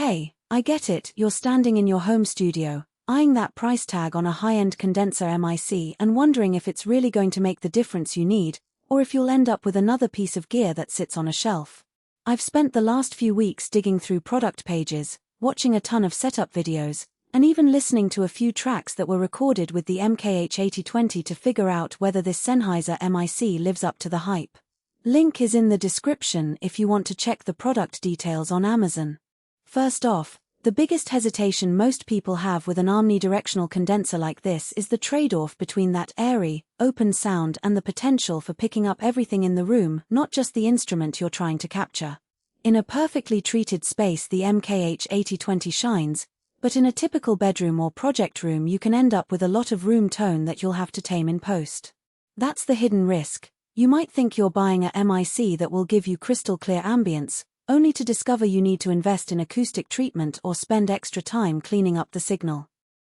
Hey, I get it, you're standing in your home studio, eyeing that price tag on a high-end condenser mic and wondering if it's really going to make the difference you need, or if you'll end up with another piece of gear that sits on a shelf. I've spent the last few weeks digging through product pages, watching a ton of setup videos, and even listening to a few tracks that were recorded with the MKH 8020 to figure out whether this Sennheiser mic lives up to the hype. Link is in the description if you want to check the product details on Amazon. First off, the biggest hesitation most people have with an omnidirectional condenser like this is the trade-off between that airy, open sound and the potential for picking up everything in the room, not just the instrument you're trying to capture. In a perfectly treated space the MKH 8020 shines, but in a typical bedroom or project room you can end up with a lot of room tone that you'll have to tame in post. That's the hidden risk. You might think you're buying a mic that will give you crystal clear ambience, only to discover you need to invest in acoustic treatment or spend extra time cleaning up the signal.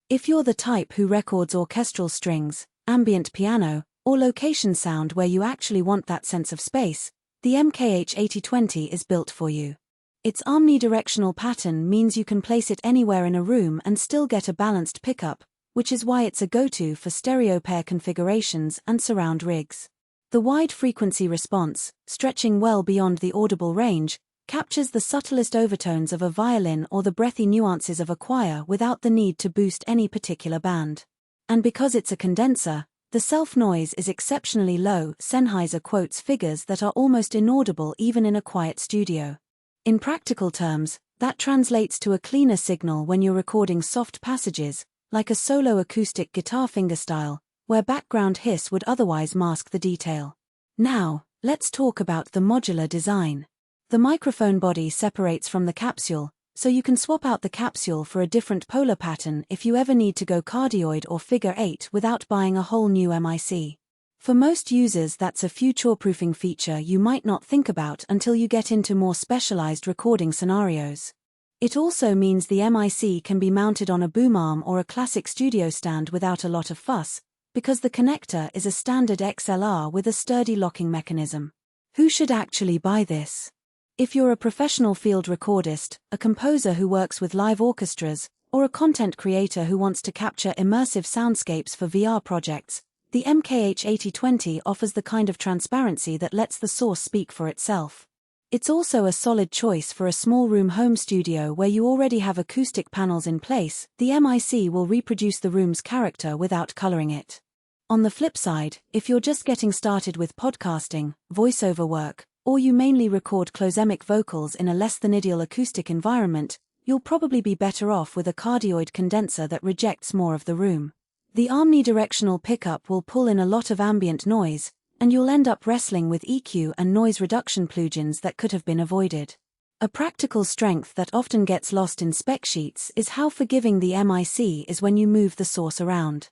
If you're the type who records orchestral strings, ambient piano, or location sound where you actually want that sense of space, the MKH 8020 is built for you. Its omnidirectional pattern means you can place it anywhere in a room and still get a balanced pickup, which is why it's a go-to for stereo pair configurations and surround rigs. The wide frequency response, stretching well beyond the audible range, captures the subtlest overtones of a violin or the breathy nuances of a choir without the need to boost any particular band. And because it's a condenser, the self-noise is exceptionally low. Sennheiser quotes figures that are almost inaudible even in a quiet studio. In practical terms, that translates to a cleaner signal when you're recording soft passages, like a solo acoustic guitar fingerstyle, where background hiss would otherwise mask the detail. Now, let's talk about the modular design. The microphone body separates from the capsule, so you can swap out the capsule for a different polar pattern if you ever need to go cardioid or figure 8 without buying a whole new mic. For most users that's a future-proofing feature you might not think about until you get into more specialized recording scenarios. It also means the mic can be mounted on a boom arm or a classic studio stand without a lot of fuss, because the connector is a standard XLR with a sturdy locking mechanism. Who should actually buy this? If you're a professional field recordist, a composer who works with live orchestras, or a content creator who wants to capture immersive soundscapes for VR projects, the MKH 8020 offers the kind of transparency that lets the source speak for itself. It's also a solid choice for a small room home studio where you already have acoustic panels in place. The mic will reproduce the room's character without coloring it. On the flip side, if you're just getting started with podcasting, voiceover work, or you mainly record closemic vocals in a less than ideal acoustic environment, you'll probably be better off with a cardioid condenser that rejects more of the room. The omnidirectional pickup will pull in a lot of ambient noise, and you'll end up wrestling with EQ and noise reduction plugins that could have been avoided. A practical strength that often gets lost in spec sheets is how forgiving the mic is when you move the source around.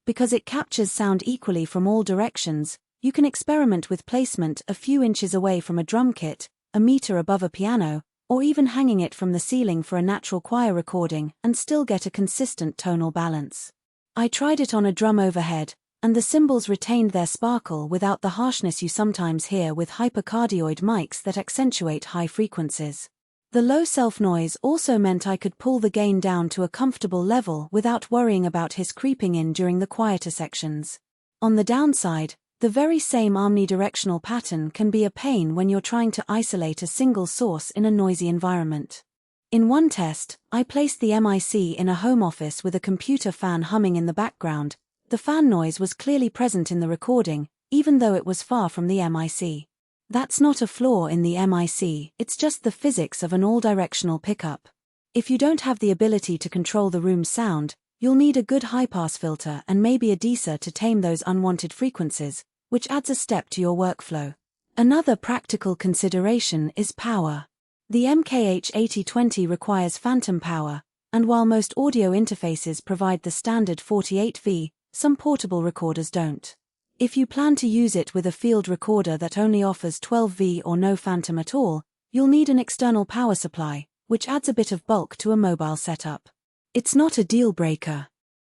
Because it captures sound equally from all directions, you can experiment with placement a few inches away from a drum kit, a meter above a piano, or even hanging it from the ceiling for a natural choir recording and still get a consistent tonal balance. I tried it on a drum overhead, and the cymbals retained their sparkle without the harshness you sometimes hear with hypercardioid mics that accentuate high frequencies. The low self-noise also meant I could pull the gain down to a comfortable level without worrying about hiss creeping in during the quieter sections. On the downside, the very same omnidirectional pattern can be a pain when you're trying to isolate a single source in a noisy environment. In one test, I placed the mic in a home office with a computer fan humming in the background. The fan noise was clearly present in the recording, even though it was far from the mic. That's not a flaw in the mic, it's just the physics of an all-directional pickup. If you don't have the ability to control the room's sound, you'll need a good high-pass filter and maybe a deesser to tame those unwanted frequencies, which adds a step to your workflow. Another practical consideration is power. The MKH 8020 requires phantom power, and while most audio interfaces provide the standard 48V, some portable recorders don't. If you plan to use it with a field recorder that only offers 12V or no phantom at all, you'll need an external power supply, which adds a bit of bulk to a mobile setup. It's not a deal breaker.